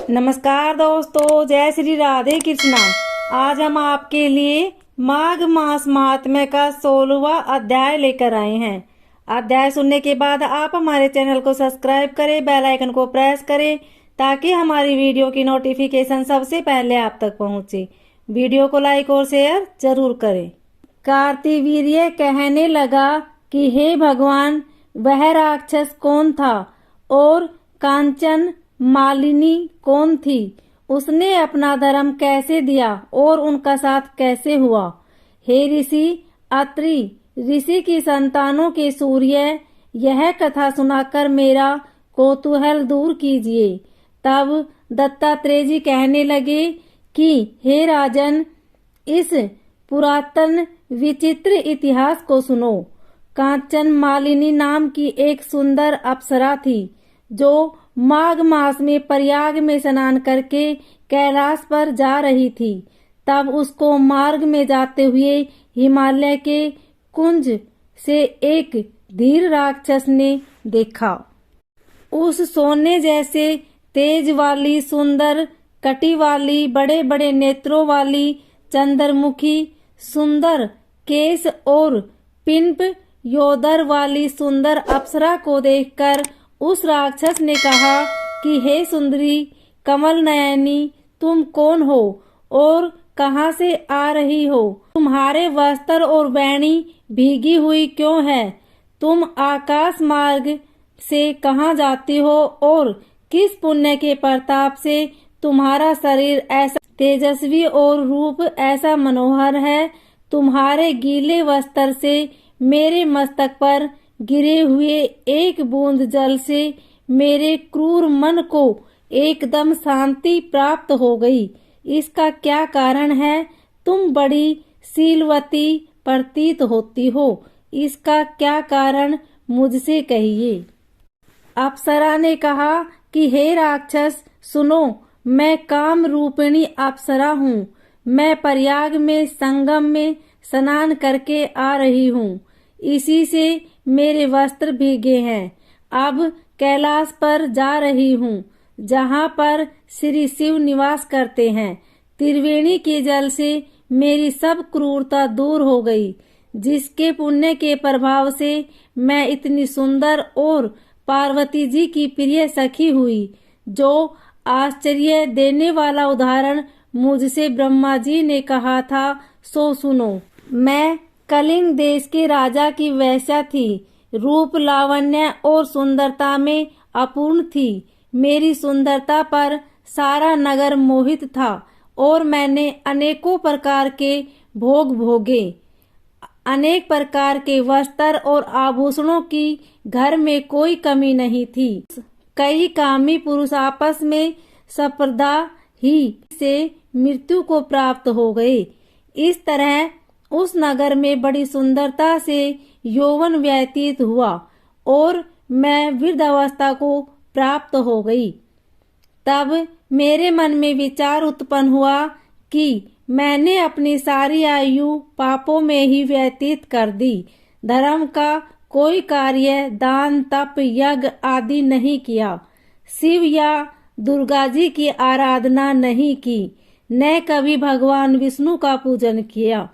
नमस्कार दोस्तों, जय श्री राधे कृष्णा। आज हम आपके लिए माघ मास महात्म्य का 16वां अध्याय लेकर आए हैं। अध्याय सुनने के बाद आप हमारे चैनल को सब्सक्राइब करें, बेल आइकन को प्रेस करें ताकि हमारी वीडियो की नोटिफिकेशन सबसे पहले आप तक पहुंचे। वीडियो को लाइक और शेयर जरूर करें। कार्तिवीर्य कहने लगा कि हे भगवान, वह राक्षस कौन था और कांचन मालिनी कौन थी? उसने अपना धर्म कैसे दिया और उनका साथ कैसे हुआ? हे ऋषि अत्रि, ऋषि की संतानों के सूर्य, यह कथा सुनाकर मेरा कौतूहल दूर कीजिए। तब दत्तात्रेय जी कहने लगे कि हे राजन, इस पुरातन विचित्र इतिहास को सुनो। कांचन मालिनी नाम की एक सुंदर अप्सरा थी जो माघ मास में प्रयाग में स्नान करके कैलाश पर जा रही थी। तब उसको मार्ग में जाते हुए हिमालय के कुंज से एक धीर राक्षस ने देखा। उस सोने जैसे तेज वाली, सुंदर कटी वाली, बड़े बड़े नेत्रों वाली, चंद्रमुखी, सुंदर केश और पिंप योदर वाली सुंदर अप्सरा को देखकर उस राक्षस ने कहा कि हे सुंदरी कमल नयनी, तुम कौन हो और कहाँ से आ रही हो? तुम्हारे वस्त्र और बैणी भीगी हुई क्यों है? तुम आकाश मार्ग से कहाँ जाती हो और किस पुण्य के प्रताप से तुम्हारा शरीर ऐसा तेजस्वी और रूप ऐसा मनोहर है? तुम्हारे गीले वस्त्र से मेरे मस्तक पर गिरे हुए एक बूंद जल से मेरे क्रूर मन को एकदम शांति प्राप्त हो गई। इसका क्या कारण है? तुम बड़ी शीलवती प्रतीत होती हो, इसका क्या कारण मुझसे कहिए। अप्सरा ने कहा कि हे राक्षस सुनो, मैं काम रूपिणी अप्सरा हूँ। मैं प्रयाग में संगम में स्नान करके आ रही हूँ, इसी से मेरे वस्त्र भीगे हैं। अब कैलाश पर जा रही हूँ जहाँ पर श्री शिव निवास करते हैं। त्रिवेणी के जल से मेरी सब क्रूरता दूर हो गई, जिसके पुण्य के प्रभाव से मैं इतनी सुंदर और पार्वती जी की प्रिय सखी हुई। जो आश्चर्य देने वाला उदाहरण मुझसे ब्रह्मा जी ने कहा था सो सुनो। मैं कलिंग देश के राजा की वेश्या थी, रूप लावण्य और सुंदरता में अपूर्ण थी। मेरी सुंदरता पर सारा नगर मोहित था और मैंने अनेकों प्रकार के भोग भोगे। अनेक प्रकार के वस्त्र और आभूषणों की घर में कोई कमी नहीं थी। कई कामी पुरुष आपस में स्पर्धा ही से मृत्यु को प्राप्त हो गए। इस तरह उस नगर में बड़ी सुंदरता से यौवन व्यतीत हुआ और मैं वृद्धावस्था को प्राप्त हो गई। तब मेरे मन में विचार उत्पन्न हुआ कि मैंने अपनी सारी आयु पापों में ही व्यतीत कर दी। धर्म का कोई कार्य, दान, तप, यज्ञ आदि नहीं किया। शिव या दुर्गा जी की आराधना नहीं की, न कभी भगवान विष्णु का पूजन किया।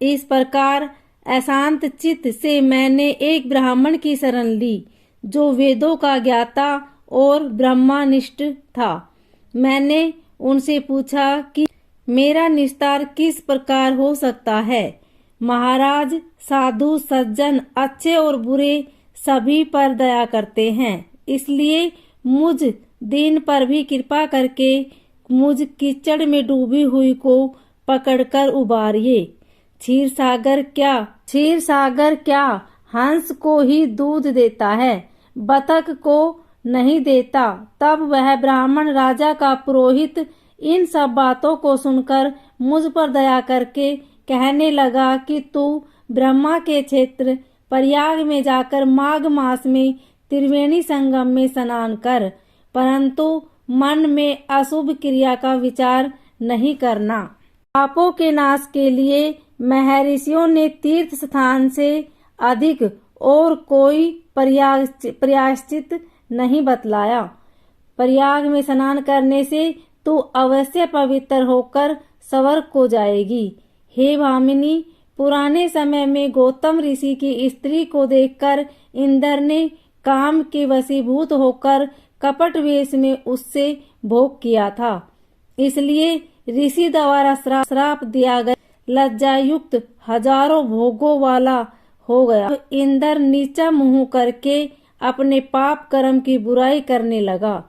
इस प्रकार अशांत चित्त से मैंने एक ब्राह्मण की शरण ली जो वेदों का ज्ञाता और ब्रह्मनिष्ठ था। मैंने उनसे पूछा कि मेरा निस्तार किस प्रकार हो सकता है। महाराज, साधु सज्जन अच्छे और बुरे सभी पर दया करते हैं, इसलिए मुझ दीन पर भी कृपा करके मुझ कीचड़ में डूबी हुई को पकड़कर उबारिए। क्षीर सागर क्या हंस को ही दूध देता है, बतख को नहीं देता। तब वह ब्राह्मण राजा का पुरोहित इन सब बातों को सुनकर मुझ पर दया करके कहने लगा कि तू ब्रह्मा के क्षेत्र प्रयाग में जाकर माघ मास में त्रिवेणी संगम में स्नान कर, परंतु मन में अशुभ क्रिया का विचार नहीं करना। पापों के नाश के लिए महर्षियों ने तीर्थ स्थान से अधिक और कोई प्रायश्चित नहीं बतलाया। प्रयाग में स्नान करने से तू अवश्य पवित्र होकर स्वर्ग को जाएगी। हे भामिनी, पुराने समय में गौतम ऋषि की स्त्री को देखकर इंद्र ने काम के वशीभूत होकर कपट वेश में उससे भोग किया था। इसलिए ऋषि द्वारा श्राप दिया गया लज्जा युक्त हजारों भोगों वाला हो गया। इंद्र नीचा मुंह करके अपने पाप कर्म की बुराई करने लगा।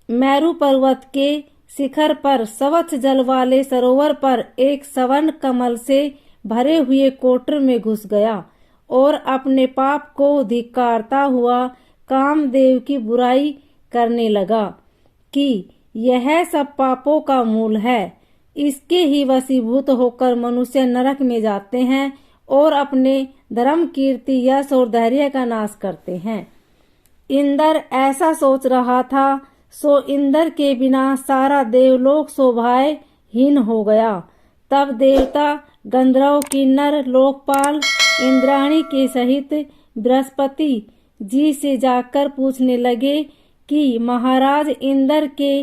मेरु पर्वत के शिखर पर स्वच्छ जल वाले सरोवर पर एक स्वर्ण कमल से भरे हुए कोटर में घुस गया और अपने पाप को धिक्कारता हुआ कामदेव की बुराई करने लगा कि यह सब पापों का मूल है। इसके ही वशीभूत होकर मनुष्य नरक में जाते हैं और अपने धर्म, कीर्ति, यश और धैर्य का नाश करते हैं। इंद्र ऐसा सोच रहा था, सो इंद्र के बिना सारा देवलोक शोभाहीन हो गया। तब देवता गंधर्व, किन्नर, लोकपाल, इंद्राणी के सहित बृहस्पति जी से जाकर पूछने लगे कि महाराज, इंद्र के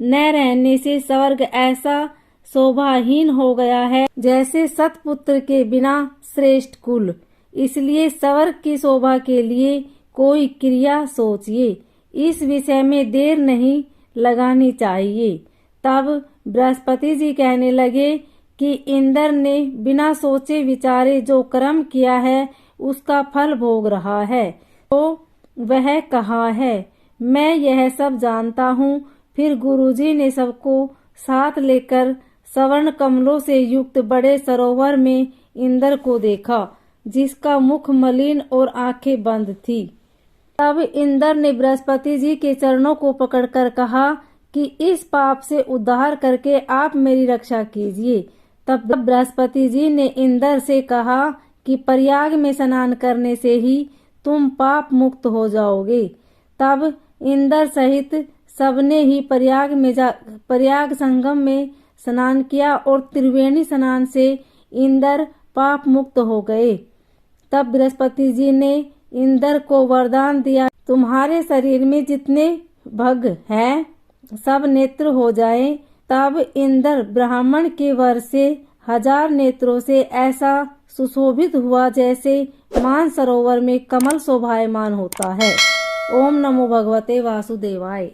न रहने से स्वर्ग ऐसा शोभाहीन हो गया है जैसे सतपुत्र के बिना श्रेष्ठ कुल। इसलिए स्वर्ग की शोभा के लिए कोई क्रिया सोचिए। इस विषय में देर नहीं लगानी चाहिए। तब बृहस्पति जी कहने लगे कि इंद्र ने बिना सोचे विचारे जो कर्म किया है उसका फल भोग रहा है, तो वह कहाँ है? मैं यह सब जानता हूँ। फिर गुरुजी ने सबको साथ लेकर स्वर्ण कमलों से युक्त बड़े सरोवर में इंद्र को देखा, जिसका मुख मलिन और आंखें बंद थी। तब इंद्र ने बृहस्पति जी के चरणों को पकड़कर कहा कि इस पाप से उद्धार करके आप मेरी रक्षा कीजिए। तब बृहस्पति जी ने इंद्र से कहा कि प्रयाग में स्नान करने से ही तुम पाप मुक्त हो जाओगे। तब इंद्र सहित सबने ही प्रयाग संगम में स्नान किया और त्रिवेणी स्नान से इंद्र पाप मुक्त हो गए। तब बृहस्पति जी ने इंद्र को वरदान दिया, तुम्हारे शरीर में जितने भग हैं सब नेत्र हो जाएं। तब इंद्र ब्राह्मण के वर से 1000 नेत्रों से ऐसा सुशोभित हुआ जैसे मानसरोवर में कमल शोभायमान होता है। ओम नमो भगवते वासुदेवाय।